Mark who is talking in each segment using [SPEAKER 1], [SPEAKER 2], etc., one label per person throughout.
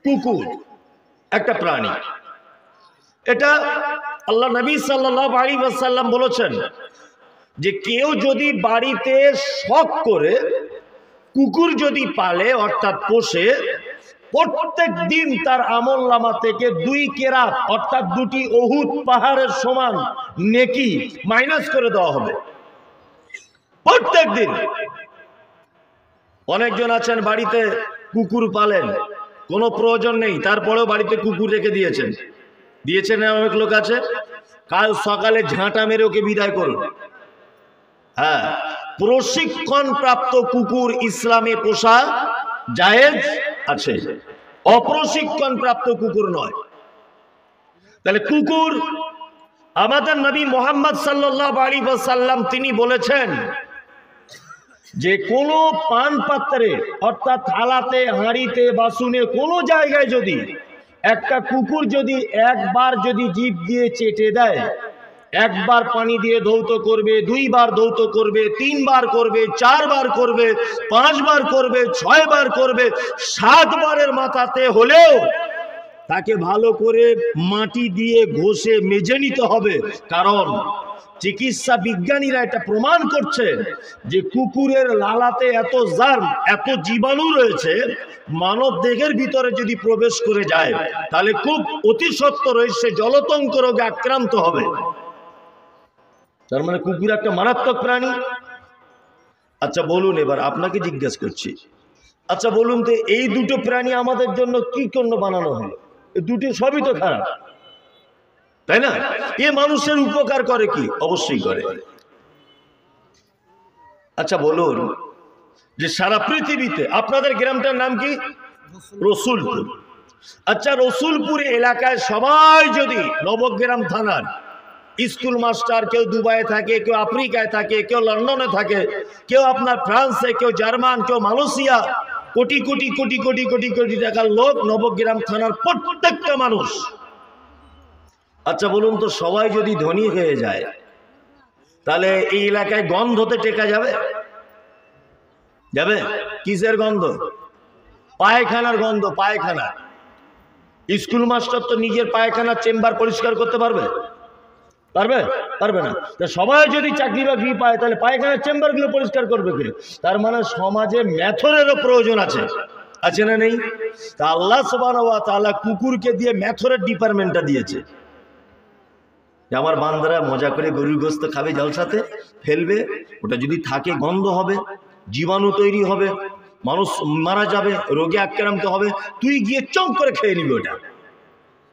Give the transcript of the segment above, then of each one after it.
[SPEAKER 1] কুকুর একটা প্রাণী, এটা আল্লাহ নবী সাল্লাল্লাহু আলাইহি ওয়াসাল্লাম বলেছেন যে কেউ যদি বাড়িতে শখ করে কুকুর যদি পালে অর্থাৎ পোষে, প্রত্যেক দিন তার আমলনামা থেকে 2 কেরাত অর্থাৎ 2টি উহুদ পাহাড়ের সমান নেকি মাইনাস করে দেওয়া হবে প্রত্যেক দিন। অনেকজন আছেন বাড়িতে কুকুর পালেন, কোনো প্রয়োজন নেই, তারপরেও বাড়িতে কুকুর রেখে দিয়েছেন। অনেক লোক আছে, কাল সকালে ঝাঁটা মেরে ওকে বিদায় করুন। হ্যাঁ, প্রশিক্ষণ প্রাপ্ত কুকুর ইসলামে পোষা জায়েজ আছে, অপ্রশিক্ষণ প্রাপ্ত কুকুর নয়। তাহলে কুকুর, আমাদের নবী মুহাম্মদ সাল্লাল্লাহু আলাইহি ওয়াসাল্লাম তিনি বলেছেন যে কোনো পান পাত্রে অর্থাৎ থালাতে, হাঁড়িতে, বাসনে, কোনো জায়গায় যদি একটা কুকুর যদি একবার যদি জিভ দিয়ে চেটে দেয়, একবার পানি দিয়ে ধৌত করবে, 2 বার ধৌত করবে, 3 বার করবে, 4 বার করবে, 5 বার করবে, 6 বার করবে, 7 বারের মাথাতে হলেও তাকে ভালো করে মাটি দিয়ে ঘষে মেজে নিতে হবে। কারণ চিকিৎসা বিজ্ঞানীরা এটা প্রমাণ করছে যে কুকুরের লালাতে এত জার্ম, এত জীবাণু রয়েছে, মানব দেহের ভিতরে যদি প্রবেশ করে যায় তাহলে খুব অতি সত্বর সে জলতঙ্ক রোগে আক্রান্ত হবে। তার মানে কুকুর একটা মারাত্মক প্রাণী। আচ্ছা বলুন, এবার আপনাকে জিজ্ঞাসা করছি, আচ্ছা বলুন তো এই দুটো প্রাণী আমাদের জন্য কি জন্য বানানো হলো? দুটো সবই তো খারাপ, তাই না? এ মানুষের উপকার করে কি? অবশ্যই করে। আচ্ছা বলুন যে সারা পৃথিবীতে আপনাদের গ্রামটার নাম কি? রসুলপুর। আচ্ছা রসুলপুর এলাকায় সবাই যদি নবগ্রাম থানার স্কুল মাস্টার, কেউ দুবাইয়ে থাকে, কেউ আফ্রিকায় থাকে, কেউ লন্ডনে থাকে, কেউ আপনার ফ্রান্সে, কেউ জার্মান, কেউ মালয়েশিয়া, কোটি কোটি কোটি কোটি কোটি কোটি টাকার লোক নবগ্রাম থানার প্রত্যেকটা মানুষ। আচ্ছা বলুন তো সবাই যদি ধনী হয়ে যায় তাহলে এই এলাকায় গন্ধতে টেকা যাবে? যাবে? কিসের গন্ধ? পায়খানার গন্ধ। পায়খানা। স্কুল মাস্টার তো নিজের পায়খানার চেম্বার পরিষ্কার করতে পারবে? পারবে? পারবে না। সবাই যদি চাকরি বাকরি পায় তাহলে পায়খানার চেম্বারগুলো পরিষ্কার করবে কে? তার মানে সমাজে মেথরেরও প্রয়োজন আছে, আছে না নেই? তা আল্লাহ সুবহানাহু ওয়া তাআলা কুকুরকে দিয়ে মেথরের ডিপার্টমেন্টটা দিয়েছে। আমার বান্দারা মজা করে গরুর গোস্ত খাবে, জলসাতে ফেলবে, ওটা যদি থাকে গন্ধ হবে, জীবাণু তৈরি হবে, মানুষ মারা যাবে, রোগে আক্রান্ত হবে, তুই গিয়ে চম করে খেয়ে নিবি ওটা।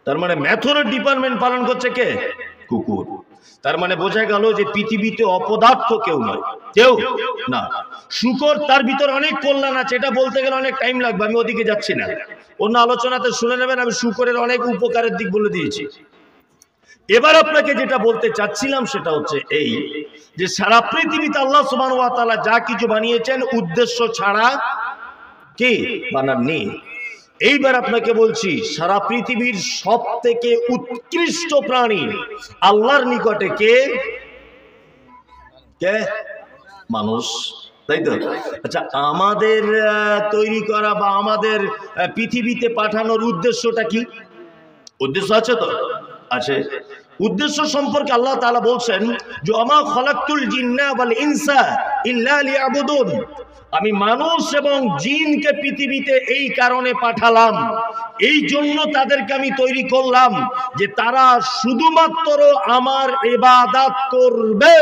[SPEAKER 1] তার মানে মেথরের ডিপার্টমেন্ট পালন করছে কে? কুকুর। তার মানে বোঝা গেল যে পৃথিবীতে অপদার্থ কেউ নয়, কেউ না। শুকর, তার ভিতর অনেক কল্যাণ আছে, এটা বলতে গেলে অনেক টাইম লাগবে, আমি ওদিকে যাচ্ছি না, অন্য আলোচনাতে শুনে নেবেন। আমি শুকরের অনেক উপকারের দিক বলে দিয়েছি। এবার আপনাকে যেটা বলতে চাচ্ছিলাম সেটা হচ্ছে এই যে সারা পৃথিবীতে আল্লাহ সুবহানাহু ওয়া তাআলা যা কিছু বানিয়েছেন উদ্দেশ্য ছাড়া কি বানাননি। এইবার আপনাকে বলছি সারা পৃথিবীর সবথেকে উৎকৃষ্ট প্রাণী আল্লাহর নিকটে কে? কে? মানুষ, তাই তো? আচ্ছা আমাদের তৈরি করা বা আমাদের পৃথিবীতে পাঠানোর উদ্দেশ্যটা কি? উদ্দেশ্য আছে তো? আছে। উদ্দেশ্য সম্পর্কে আল্লাহ তাআলা বলছেন যে আমা খালাকতুল জিন্না ওয়াল ইনসা ইল্লা লিয়াবুদুন, আমি মানুষ এবং জিনকে পৃথিবীতে এই কারণে পাঠালাম, এই জন্য তাদেরকে আমি তৈরি করলাম যে তারা শুধুমাত্র আমার ইবাদত করবে।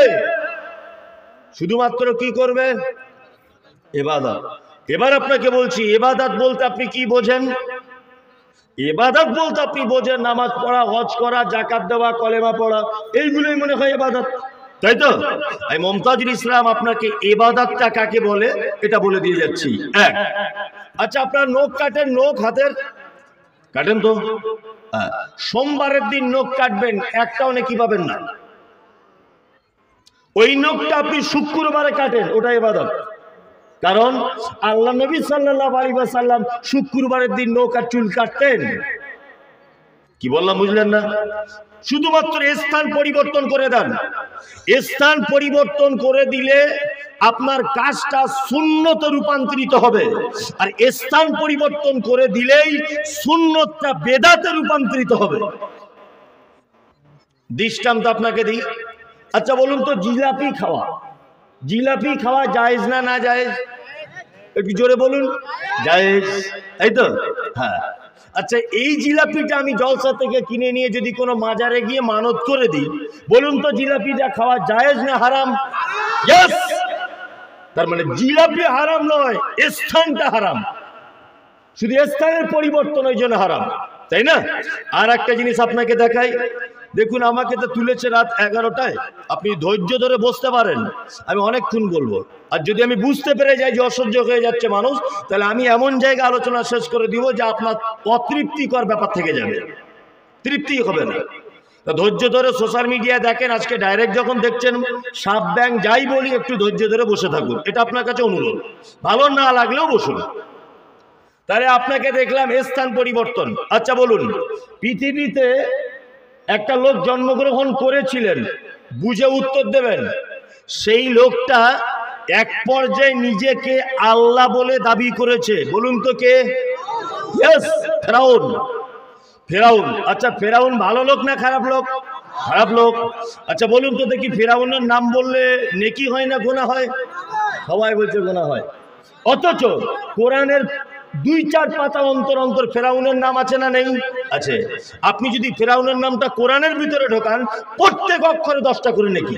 [SPEAKER 1] শুধুমাত্র কি করবে? ইবাদত। এবার আপনাকে বলছি ইবাদত বলতে আপনি কি বোঝেন? ইবাদত বলতে আপনি বোঝেন নামাজ পড়া, হজ করা, যাকাত দেওয়া, কলেমা পড়া, এইগুলোই মনে হয় ইবাদত, তাই তো? আমি মুমতাজুল ইসলাম আপনাকে ইবাদতটা কাকে বলে এটা বলে দিয়ে যাচ্ছি। এক, আচ্ছা আপনার নখ কাটেন, নখ হাতের কাটেন তো? সোমবারের দিন নখ কাটবেন, একটাও নেকি পাবেন না। ওই নখটা আপনি শুক্রবারে কাটেন, ওটা ইবাদত। কারণ আল্লাহ নবী সাল্লাল্লাহু আলাইহি ওয়াসাল্লাম শুক্রবারের দিন নখ আর চুল কাটতেন। কি বললাম বুঝলেন না? শুধুমাত্র স্থান পরিবর্তন করে দেন। স্থান পরিবর্তন করে দিলে আপনার কাজটা সুন্নতে রূপান্তরিত হবে, আর স্থান পরিবর্তন করে দিলেই সুন্নতটা বেদাতে রূপান্তরিত হবে। দৃষ্টান্ত আপনাকে দিই। আচ্ছা বলুন তো, জিলাপি খাওয়া জায়েজ না না জায়েজ? একটু জোরে বলুন। জায়েজ, তাই তো? হ্যাঁ। আচ্ছা, এই জিলাপিটা আমি জলসা থেকে কিনে নিয়ে যদি কোনো মাজারে গিয়ে মানত করে দিই, বলুন তো জিলাপিটা খাওয়া জায়েজ না হারাম? ইয়েস। তার মানে জিলাপি হারাম নয়, স্থানটা হারাম, শুধু স্থানের পরিবর্তন ওই জন্য হারাম, তাই না? আর একটা জিনিস আপনাকে দেখাই, দেখুন আমাকে তো তুলেছে রাত 11টায়, আপনি ধৈর্য ধরে বসতে পারেন, আমি অনেকক্ষণ বলবো। আর যদি আমি বুঝতে পেরে যাই যে অসহ্য হয়ে যাচ্ছে মানুষ, তাহলে আমি এমন জায়গায় আলোচনা শেষ করে দিব যে আপনার অতৃপ্তিকর ব্যাপার থেকে যাবে, তৃপ্তি হবে না। তা ধৈর্য ধরে সোশ্যাল মিডিয়া দেখেন, আজকে ডাইরেক্ট যখন দেখছেন সাপ ব্যাং যাই বলি, একটু ধৈর্য ধরে বসে থাকুন, এটা আপনার কাছে অনুরোধ। ভালো না লাগলেও বসুন। তাহলে আপনাকে দেখলাম স্থান পরিবর্তন। আচ্ছা বলুন, পৃথিবীতে একটা লোক জন্মগ্রহণ করেছিলেন, বুঝে উত্তর দেবেন। সেই লোকটা এক পর্যায়ে নিজেকে আল্লাহ বলে দাবি করেছে, বলুন তো কে? ইয়েস, ফেরাউন। ফেরাউন। আচ্ছা, ফেরাউন ভালো লোক না খারাপ লোক? খারাপ লোক। আচ্ছা বলুন তো দেখি, ফেরাউনের নাম বললে নেকি হয় না গুনাহ হয়? সবাই বলছে গুনাহ হয়। অথচ কোরআনের 2-4 পাতা অন্তর অন্তর ফেরাউনের নাম আছে না নেই? আছে। আপনি যদি ফেরাউনের নামটা কোরআনের ভিতরে ঢোকান, প্রত্যেক অক্ষরে 10টা করে নেকি,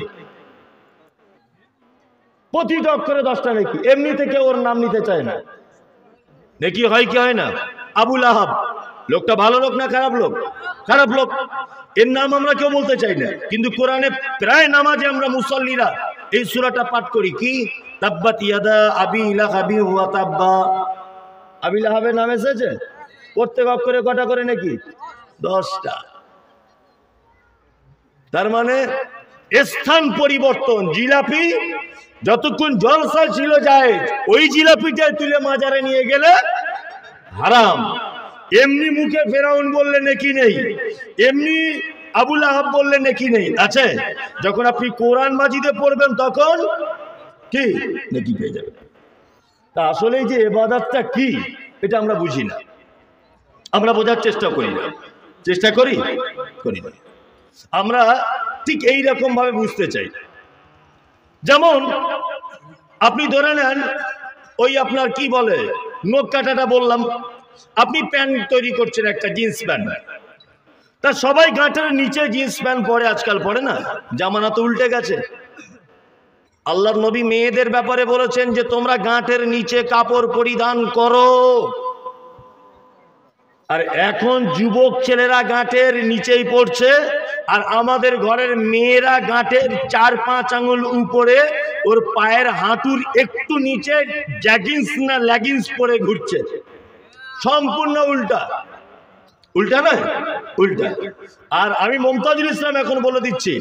[SPEAKER 1] প্রতিটা অক্ষরে 10টা নেকি। এমনি থেকে ওর নাম নিতে চায় না, নেকি হয় কি হয় না? আবুল আহাব লোকটা ভালো লোক না খারাপ লোক? খারাপ লোক। এর নাম আমরা কেউ বলতে চাই না, কিন্তু কোরআনে প্রায় নামাজে আমরা মুসল্লিরা এই সূরাটা পাঠ করি। কি? তাব্বাত ইয়াদা আবি লাহাবি ওয়া তাব্বা। আবি লাহাবের নাম এসেছে, প্রত্যেক অক্ষরে কটা করে নাকি? 10টা। তার মানে স্থান পরিবর্তন। জিলাপি যতক্ষণ জলসা ছিল জায়েজ, ওই জিলাপিটা তুলে মাজারে নিয়ে গেলে হারাম। এমনি মুখে ফেরাউন বললে নেকি নেই, এমনি আবুল আহাব বললে নেকি নেই, আছে। যখন আপনি কোরআন মাজিদে পড়বেন তখন কি নেকি পেয়ে যাবেন। তা আসলে যে ইবাদতটা কি, এটা আমরা বুঝি না, আমরা বোঝার চেষ্টা করি না। চেষ্টা করি না। আমরা ঠিক এই রকম ভাবে বুঝতে চাই। যেমন আপনি ধরে নেন, ওই আপনার কি বলে নখ কাটাটা বললাম, আপনি প্যান্ট তৈরি করছেন, একটা জিন্স প্যান্ট, তা সবাই গাঁটের নিচে জিন্স প্যান্ট পরে, আজকাল পরে না, জামানা তো উল্টে গেছে। আল্লাহর নবী মেয়েদের ব্যাপারে বলেছেন যে তোমরা গাঁটের নিচে কাপড় পরিধান করো। আর এখন যুবক ছেলেরা গাঁটের নিচেই পড়ছে, আর আমাদের ঘরের মেয়েরা গাঁটের 4-5 আঙুল উপরে, ওর পায়ের হাঁটুর একটু নিচে জ্যাগিন্স না লেগিংস পরে ঘুরছে। সম্পূর্ণ উল্টা। উল্টা নয়, উল্টা। আর আমি মমতাজুল ইসলাম এখন বলে দিচ্ছি,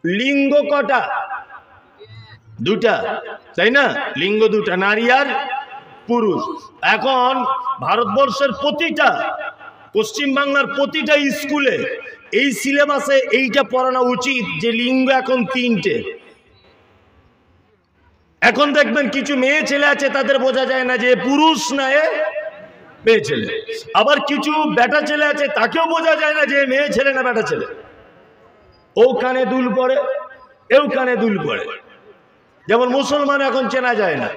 [SPEAKER 1] লিঙ্গ কটা? 2টা, তাই না? লিঙ্গ 2টা, নারী আর পুরুষ। এখন ভারতবর্ষের প্রতিটা, পশ্চিম বাংলার প্রতিটা স্কুলে এই সিলেবাসে এইটা পড়ানো উচিত যে লিঙ্গ এখন 3টে। এখন দেখবেন কিছু মেয়ে ছেলে আছে, তাদের বোঝা যায় না যে পুরুষ না এ মেয়ে ছেলে। আবার কিছু বেটা ছেলে আছে, তাকেও বোঝা যায় না যে মেয়ে ছেলে না বেটা ছেলে। ও কানে দুল পড়ে, এও কানে দুল পড়ে। যেমন মুসলমান এখন চেনা যায় না,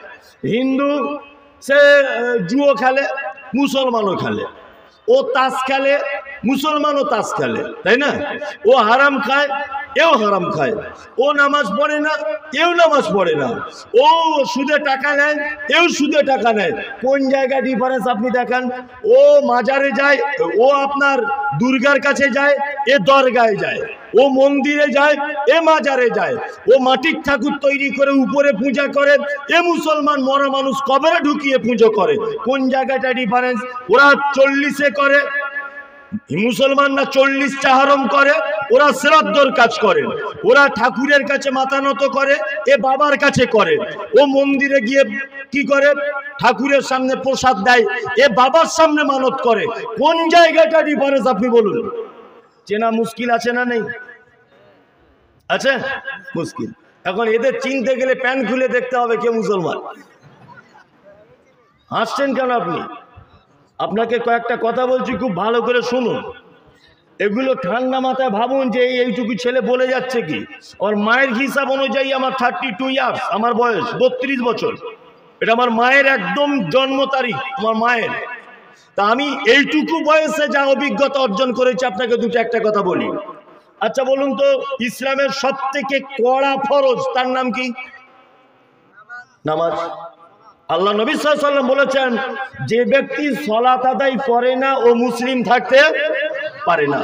[SPEAKER 1] হিন্দু সে জুয়ো খেলে, মুসলমানও খেলে। ও তাস খেলে, মুসলমানও তাস খেলে, তাই না? ও হারাম খায়, এও হারাম খায়। ও নামাজ পড়ে না, এও নামাজ পড়ে না। ও সুদে টাকা নেয়, এও সুদে টাকা নেয়। কোন জায়গায় ডিফারেন্স আপনি দেখান? ও মাজারে যায়, ও আপনার দুর্গার কাছে যায়, এ দরগায় যায়। ও মন্দিরে যায়, এ মাজারে যায়। ও মাটির ঠাকুর তৈরি করে উপরে পূজা করে, এ মুসলমান মরা মানুষ কবরে ঢুকিয়ে পুজো করে। কোন জায়গাটা ডিফারেন্স? ওরা 40-এ করে, মুসলমানরা 40টা হারাম করে, ওরা শ্রাদ্ধর কাজ করে, ওরা ঠাকুরের কাছে মাথা নত করে, এ বাবার কাছে করে। ও মন্দিরে গিয়ে কি করে? ঠাকুরের সামনে প্রসাদ দেয়, এ বাবার সামনে মানত করে। কোন জায়গাটা ডিফারেন্স আপনি বলুন? চেনা মুশকিল আছে না নেই? আছে মুশকিল। এখন এদের চিনতে গেলে প্যান্ট খুলে দেখতে হবে কে মুসলমান। হাসছেন কেন আপনি? আপনাকে কয়েকটা কথা বলছি, খুব ভালো করে শুনুন। এগুলো ঠান্ডা মাথায় ভাবুন যে এইটুকু ছেলে বলে যাচ্ছে কি। আমার মায়ের হিসাব অনুযায়ী আমার 32 ইয়ার্স, আমার বয়স 32 বছর। এটা আমার মায়ের একদম জন্ম তারিখ, আমার মায়ের। তা আমি এইটুকু বয়সে যা অভিজ্ঞতা অর্জন করেছি আপনাকে দুটো একটা কথা বলি। আচ্ছা বলুন তো, ইসলামের সব থেকে কড়া ফরজ তার নাম কি? নামাজ। আল্লাহ নবী সাল্লাল্লাহু আলাইহি ওয়াসাল্লাম বলেছেন, যে ব্যক্তি সালাত আদায় করে না ও মুসলিম থাকতে পারে না,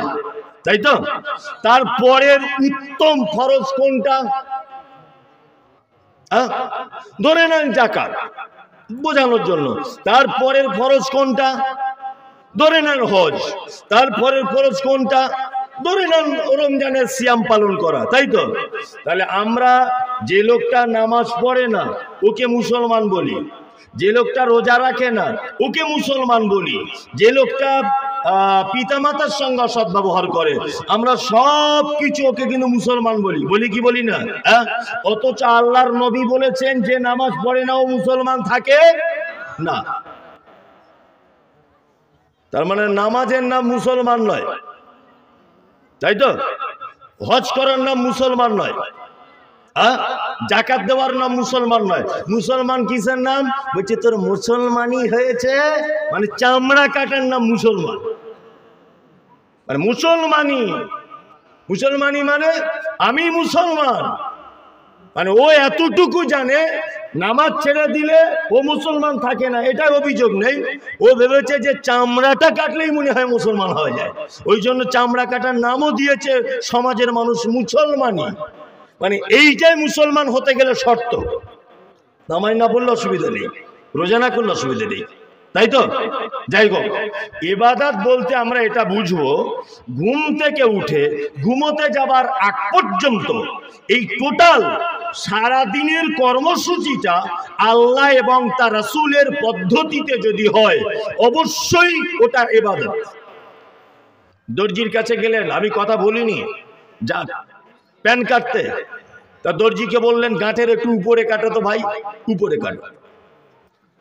[SPEAKER 1] তাই তো? তারপরের উত্তম ফরজ কোনটা? ধরে নেন জাকাত, বোঝানোর জন্য। তারপরের ফরজ কোনটা? ধরে নেন হজ। তারপরের ফরজ কোনটা? ধরে নেন রমজানের সিয়াম পালন করা, তাই তো? তাহলে আমরা যে লোকটা নামাজ পড়ে না ওকে মুসলমান বলি, যে লোকটা রোজা রাখে না ওকে মুসলমান বলি, যে লোকটা পিতামাতার সঙ্গে সদ্ব্যবহার করে, আমরা সব কিছু ওকে কিন্তু মুসলমান বলি। বলি কি বলি না? অথচ আল্লাহর নবী বলেছেন যে নামাজ পড়ে না ও মুসলমান থাকে না। তার মানে নামাজের নাম মুসলমান নয়, তাই তো? হজ করার নাম মুসলমান নয়, জাকাত দেওয়ার নাম মুসলমান নয়। মুসলমান কিসের নাম? বলছে তোর মুসলমানই হয়েছে, মানে চামড়া কাটার নাম মুসলমান। মানে মুসলমানি মানে আমি মুসলমান, মানে ও এতটুকু জানে নামাজ ছেড়ে দিলে ও মুসলমান থাকে না, এটার অভিযোগ নেই। ও ভেবেছে যে চামড়াটা কাটলেই মনে হয় মুসলমান হয়ে যায়, ওই জন্য চামড়া কাটার নামও দিয়েছে সমাজের মানুষ মুসলমানি। মানে এইটাই মুসলমান হতে গেলে শর্ত। নামাজ না পড়লে অসুবিধা নেই, রোজা না করলে অসুবিধা নেই, তাই তো? যাই হোক, ইবাদত বলতে আমরা এটা বুঝবো, ঘুম থেকে উঠে ঘুমোতে যাবার আগ পর্যন্ত এই টোটাল সারা দিনের কর্মসূচিটা আল্লাহ এবং তার রাসূলের পদ্ধতিতে যদি হয় অবশ্যই ওটা ইবাদত। দর্জির কাছে গেলেন, আমি কথা বলিনি, যা প্যান কাটতে, তা দর্জিকে বললেন গাঁটের একটু উপরে কাটো তো ভাই, উপরে কাটো।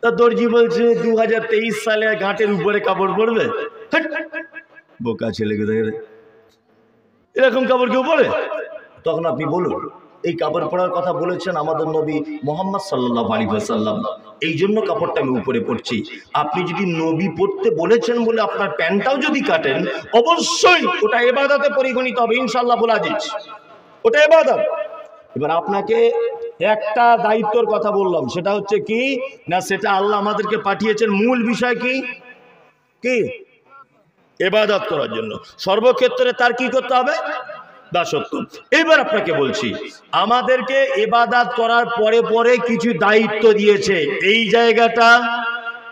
[SPEAKER 1] তা দর্জি বলছে 2023 সালে গাঁটের উপরে কাপড় পরবে? বোকা ছেলে, এরকম কাপড় কেউ পরে? তখন আপনি বলুন, এই কাপড় পরার কথা বলেছেন আমাদের নবী মুহাম্মদ সাল্লাল্লাহু আলাইহি ওয়াসাল্লাম, এই জন্য কাপড়টা আমি উপরে পরছি। আপনি যদি নবী পড়তে বলেছেন বলে আপনার প্যান্টটাও যদি কাটেন, অবশ্যই ওটা ইবাদতে পরিগণিত হবে ইনশাআল্লাহ বলে আজিজ, ওটা ইবাদত। এবার আপনাকে একটা দায়িত্বের কথা বললাম, সেটা হচ্ছে কি না, সেটা আল্লাহ আমাদেরকে পাঠিয়েছেন মূল বিষয় কি কি ইবাদত করার জন্য। সর্বক্ষেত্রে তার কি করতে হবে? দাসত্ব। এবার আপনাকে বলছি, আমাদেরকে ইবাদত করার পরে পরে কিছু দায়িত্ব দিয়েছে। এই জায়গাটা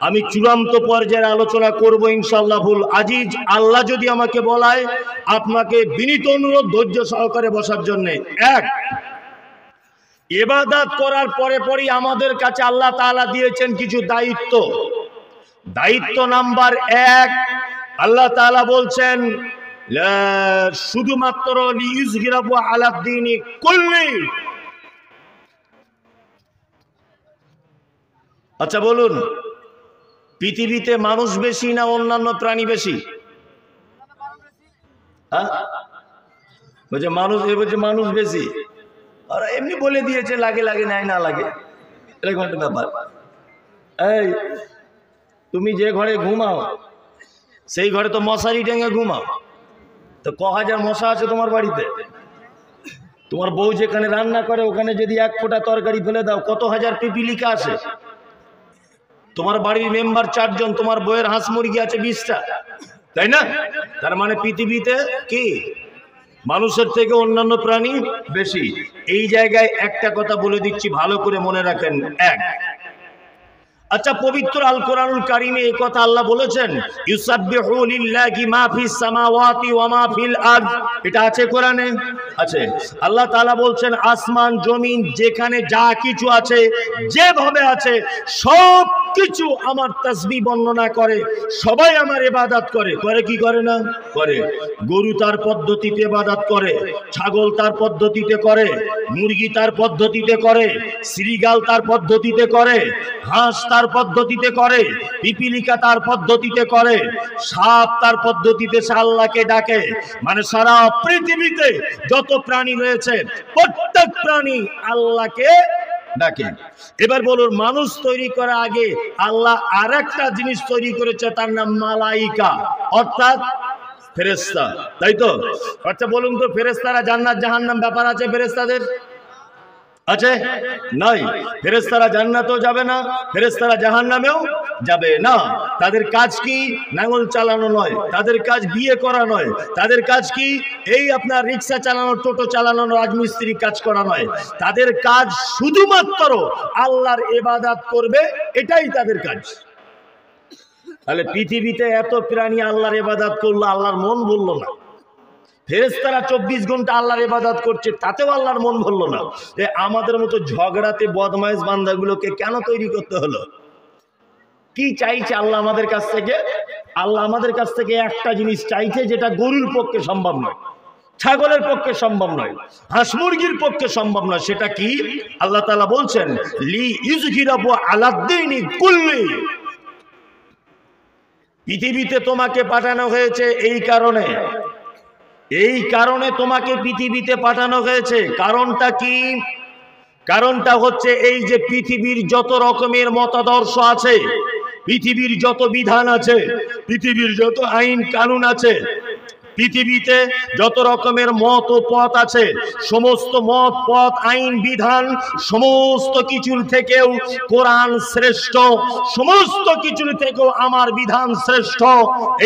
[SPEAKER 1] আমি চূড়ান্ত পর্যায়ে আলোচনা করব ইনশাআল্লাহ ফুল আজিজ, আল্লাহ যদি আমাকে বলায়। আপনাকে বিনীত অনুরোধ ধৈর্য সহকারে বসার জন্য। এক, ইবাদত করার পরে পরেই আমাদের কাছে আল্লাহ তাআলা দিয়েছেন কিছু দায়িত্ব। দায়িত্ব নাম্বার 1, আল্লাহ তাআলা বলছেন শুধুমাত্র লিইয়ুযহিরাহু আলাদ দীনি কুল্লি। আচ্ছা বলুন, পৃথিবীতে মানুষ বেশি না অন্যান্য প্রাণী বেশি? বলছে মানুষ, বলছে মানুষ বেশি। আর এমনি বলে দিয়েছে লাগে লাগে নাই না লাগে, এরকম একটা ব্যাপার। এই তুমি যে ঘরে ঘুমাও সেই ঘরে তো মশারি টেঙে ঘুমাও, তো ক হাজার মশা আছে তোমার বাড়িতে? তোমার বউ যেখানে রান্না করে ওখানে যদি 1 ফোঁটা তরকারি ফেলে দাও কত হাজার পিপিলিকা আসে? তোমার বাড়ির মেম্বার 4 জন, তোমার বউয়ের হাঁস মুরগি আছে 20টা, তাই না? তার মানে পৃথিবীতে কি মানুষের থেকে অন্যান্য প্রাণী বেশি। এই জায়গায় একটা কথা বলে দিচ্ছি, ভালো করে মনে রাখেন। আচ্ছা, পবিত্র আল কোরআনুল কারীমে এই কথা আল্লাহ বলেছেন, ইউসাব্বিহু লিল্লাহি মা ফিস সামাওয়াতি ওয়া মা ফিল আরদ। এটা আছে কোরআনে? আছে। আল্লাহ তাআলা বলছেন আসমান জমিন যেখানে যা কিছু আছে, যেভাবে আছে, সব সবকিছু আমার তাসবিহ বর্ণনা করে, সবাই আমার ইবাদত করে। করে কি করে না? করে। গরু তার পদ্ধতিতে ইবাদত করে, ছাগল তার পদ্ধতিতে করে, মুরগি তার পদ্ধতিতে করে, শ্রীগাল তার পদ্ধতিতে করে, হাঁস তার পদ্ধতিতে করে, পিপিলিকা তার পদ্ধতিতে করে, সাপ তার পদ্ধতিতে আল্লাহকে ডাকে। মানে সারা পৃথিবীতে যত প্রাণী রয়েছে প্রত্যেক প্রাণী আল্লাহকে ডাকে। এবার বলুন, মানুষ তৈরি করার আগে আল্লাহ আরেকটা জিনিস তৈরি করেছে, তার নাম মালাইকা, অর্থাৎ ফেরেশতা, তাই তো? আচ্ছা বলুন তো, ফেরেশতারা জান্নাত জাহান্নাম ব্যাপার আছে ফেরেশতাদের? আছে? নাই। ফেরেশতারা জান্নাতেও যাবে না, ফেরেশতারা জাহান্নামেও যাবে না। তাদের কাজ কি? নাঙল চালানো নয়, তাদের কাজ বিয়ে করা নয়, তাদের কাজ কি? এই আপনার রিক্সা চালানো, টোটো চালানো, রাজমিস্ত্রি কাজ করা নয়। তাদের কাজ শুধুমাত্র আল্লাহর ইবাদত করবে, এটাই তাদের কাজ। তাহলে পৃথিবীতে এত প্রাণী আল্লাহর ইবাদত করলো, আল্লাহর মন ভরলো না। ফেরেশতারা 24 ঘন্টা আল্লাহর ইবাদত করছে, তাতেও আল্লাহর মন ভরলো না। আমাদের মতো ঝগড়াতে বদমাইশ বান্দাগুলোকে কেন তৈরি করতে হলো? কি চাইছে আল্লাহ আমাদের কাছ থেকে? আল্লাহ আমাদের কাছ থেকে একটা জিনিস চাইছে, যেটা গরুর পক্ষে সম্ভব নয়, ছাগলের পক্ষে সম্ভব নয়, হাঁস মুরগির পক্ষে সম্ভব নয়। সেটা কি? আল্লাহ তাআলা বলছেন, লি ইউযহিরাহু আলাদ-দীনি কুল্লি। পৃথিবীতে তোমাকে পাঠানো হয়েছে এই কারণে তোমাকে পৃথিবীতে পাঠানো হয়েছে। কারণটা কি? কারণটা হচ্ছে এই যে পৃথিবীর যত রকমের মতাদর্শ আছে, পৃথিবীর যত বিধান আছে, পৃথিবীর যত আইন কানুন আছে, পৃথিবীতে যত রকমের মত ও পথ আছে, সমস্ত মত পথ আইন বিধান সমস্ত কিছুর থেকেও কোরআন শ্রেষ্ঠ, সমস্ত কিছুর থেকেও আমার বিধান শ্রেষ্ঠ।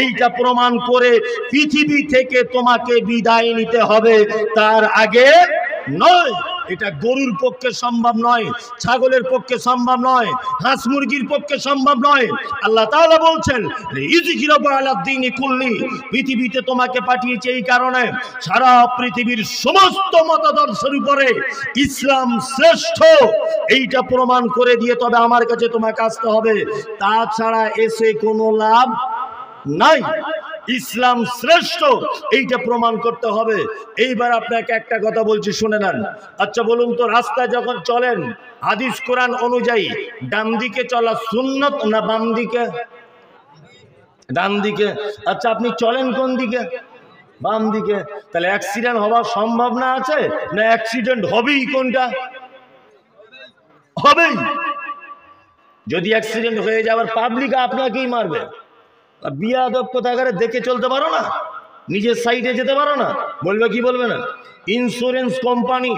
[SPEAKER 1] এইটা প্রমাণ করে পৃথিবী থেকে তোমাকে বিদায় নিতে হবে, তার আগে নয়। এটা গরুর পক্ষে সম্ভব নয়, ছাগলের পক্ষে সম্ভব নয়, হাঁস মুরগির পক্ষে সম্ভব নয়। আল্লাহ তাআলা বলছেন, ইউযহিরাহু আলাদ-দীনি কুল্লি। পৃথিবীতে তোমাকে পাঠিয়েছে এই কারণে সারা পৃথিবীর সমস্ত মতাদর্শের উপরে ইসলাম শ্রেষ্ঠ, এইটা প্রমাণ করে দিয়ে তবে আমার কাছে তোমাকে আসতে হবে, তাছাড়া এসে কোনো লাভ নাই। ইসলাম শ্রেষ্ঠ, এইটা প্রমাণ করতে হবে। এইবার আপনাকে একটা কথা বলছি, শুনে নেন। আচ্ছা বলুন তো, রাস্তায় যখন চলেন হাদিস কোরআন অনুযায়ী ডান দিকে চলা সুন্নত না বাম দিকে? ডান দিকে। আচ্ছা আপনি চলেন কোন দিকে? বাম দিকে। তাহলে অ্যাক্সিডেন্ট হওয়ার সম্ভাবনা আছে না অ্যাক্সিডেন্ট হবেই? কোনটা হবেই? যদি অ্যাক্সিডেন্ট হয়ে যাওয়ার পাবলিক আপনাকেই মারবে। বিয়াদব কোথাকারে দেখে চলতে পারো না, নিজের সাইডে যেতে পারো না, বলবে কি বলবে না? ইন্স্যুরেন্স কোম্পানি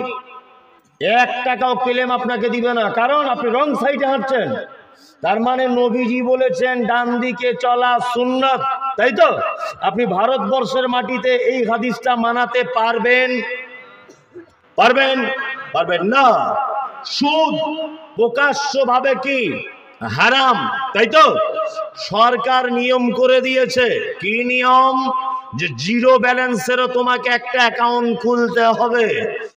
[SPEAKER 1] 1 টাকাও ক্লেম আপনাকে দিবে না, কারণ আপনি রং সাইডে হাঁটছেন। তার মানে নবীজি বলেছেন ডান দিকে চলা সুন্নাত, তাই তো? আপনি ভারতবর্ষের মাটিতে এই হাদিসটা মানাতে পারবেন? পারবেন না। সুদ প্রকাশ্যভাবে কি হারাম, তাই তো? সরকার নিয়ম করে দিয়েছে, কি নিয়ম? যে জিরো ব্যালেন্সেরও তোমাকে একটা অ্যাকাউন্ট খুলতে হবে।